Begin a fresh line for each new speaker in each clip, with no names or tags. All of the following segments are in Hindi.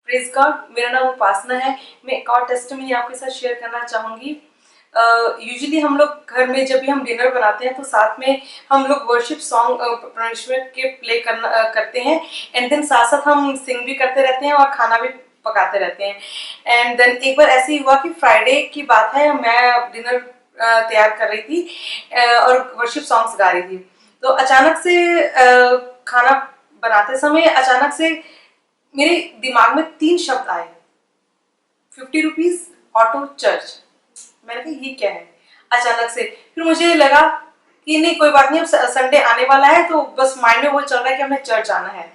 प्रेज गॉड, मेरा नाम उपासना है। मैं एक और टेस्टिमनी आपके साथ शेयर करना चाहूंगी। यूजुअली हम लोग घर में जब भी हम डिनर बनाते हैं तो साथ में हम लोग वर्शिप सॉन्ग परमेश्वर के प्ले करते हैं, एंड देन साथ साथ हम सिंग भी करते रहते हैं और खाना भी पकाते रहते हैं। एंड देन एक बार ऐसे ही हुआ कि फ्राइडे की बात है, मैं डिनर तैयार कर रही थी और वर्शिप सॉन्ग्स गा रही थी। तो अचानक से खाना बनाते समय अचानक से मेरे दिमाग में 3 शब्द आए, 50 रुपीज, ऑटो, चर्च। मैंने कहा ये क्या है अचानक से। फिर मुझे लगा कि नहीं कोई बात नहीं, अब संडे आने वाला है तो बस माइंड में वो चल रहा है कि हमें चर्च जाना है।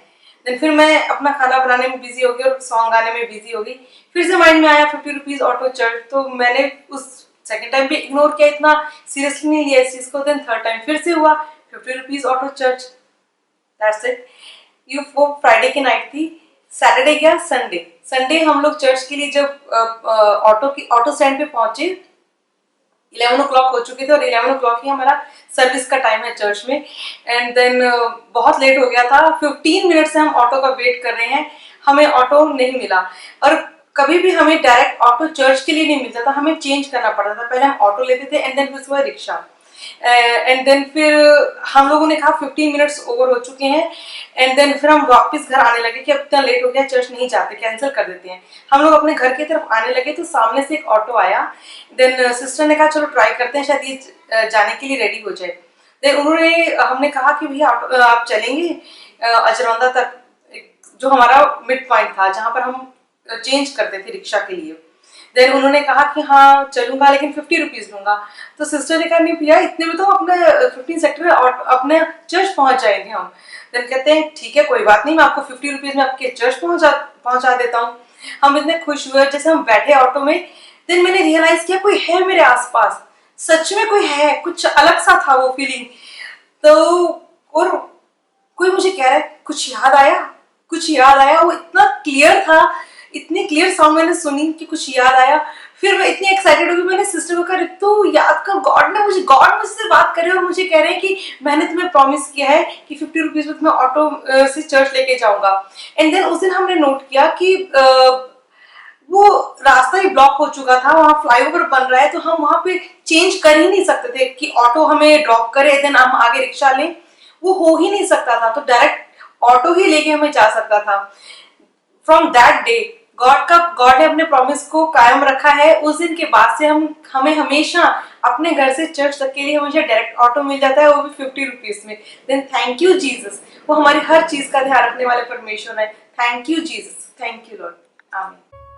देन फिर मैं अपना खाना बनाने में बिजी हो गई और सॉन्ग गाने में बिजी हो गई। फिर से माइंड में आया 50 रुपीज, ऑटो, चर्च। तो मैंने उस सेकेंड टाइम भी इग्नोर किया, इतना सीरियसली नहीं लिया इस चीज को। देन थर्ड टाइम फिर से हुआ 50 rupees, auto, church. That's it. वो फ्राइडे की नाइट थी। सैटरडे गया, संडे हम लोग चर्च के लिए जब ऑटो स्टैंड पे पहुंचे, 11 o'clock हो चुके थे और 11 o'clock ही हमारा सर्विस का टाइम है चर्च में। एंड देन बहुत लेट हो गया था। 15 मिनट से हम ऑटो का वेट कर रहे हैं, हमें ऑटो नहीं मिला। और कभी भी हमें डायरेक्ट ऑटो चर्च के लिए नहीं मिलता था, हमें चेंज करना पड़ता था। पहले हम ऑटो लेते थे एंड देन फिर रिक्शा। एंड देन फिर हम लोगों ने कहा 15 मिनट्स ओवर हो चुके हैं, एंड देन फिर हम वापस घर आने लगे कि अब इतना लेट हो गया, चर्च नहीं जाते, कैंसिल कर देते हैं। हम लोग अपने घर की तरफ आने लगे तो सामने से एक ऑटो आया। देन सिस्टर ने कहा चलो ट्राई करते हैं, शायद ये जाने के लिए रेडी हो जाए। देन हमने कहा कि भैया आप चलेंगे अजरौंदा तक, जो हमारा मिड पॉइंट था जहां पर हम चेंज करते थे रिक्शा के लिए। देन उन्होंने कहा कि हाँ चलूंगा लेकिन 50 रुपीज लूंगा। तो सिस्टर ने कहा नहीं भैया इतने में तो अपने 15 सेक्टर और अपने चर्च पहुंच जाएंगे हम। देन कहते हैं ठीक है कोई बात नहीं, मैं आपको 50 रुपीज में आपके चर्च पहुंचा देता हूँ। हम इतने खुश हुए जैसे हम बैठे ऑटो में। देन मैंने रियलाइज किया कोई है मेरे आसपास, सच में कोई है, कुछ अलग सा था वो फीलिंग। तो और कोई मुझे कह रहा है कुछ याद आया, कुछ याद आया। वो इतना क्लियर था, इतनी क्लियर साउंड मैंने सुनी कि कुछ याद आया। फिर मैं इतनी एक्साइटेड हो गई, मैंने सिस्टर को कहा तो याद कर, गॉड मुझसे बात करे और मुझे कह रहे हैं कि मैंने तुम्हें प्रॉमिस किया है कि 50 रुपीज में तुम्हें ऑटो से चर्च लेके जाऊंगा। एंड देन उस दिन हमने नोट किया कि वो रास्ता ही ब्लॉक हो चुका था, वहां फ्लाईओवर बन रहा है तो हम वहां पे चेंज कर ही नहीं सकते थे कि ऑटो हमें ड्रॉप करे देन हम आगे रिक्शा लें। वो हो ही नहीं सकता था, तो डायरेक्ट ऑटो ही लेके हमें जा सकता था। फ्रॉम दैट डे गॉड ने अपने प्रॉमिस को कायम रखा है। उस दिन के बाद से हमें हमेशा अपने घर से चर्च तक के लिए हमेशा डायरेक्ट ऑटो मिल जाता है, वो भी 50 रुपीज में। देन थैंक यू जीसस, वो हमारी हर चीज का ध्यान रखने वाले परमेश्वर है। Thank you Jesus, thank you Lord, आमीन।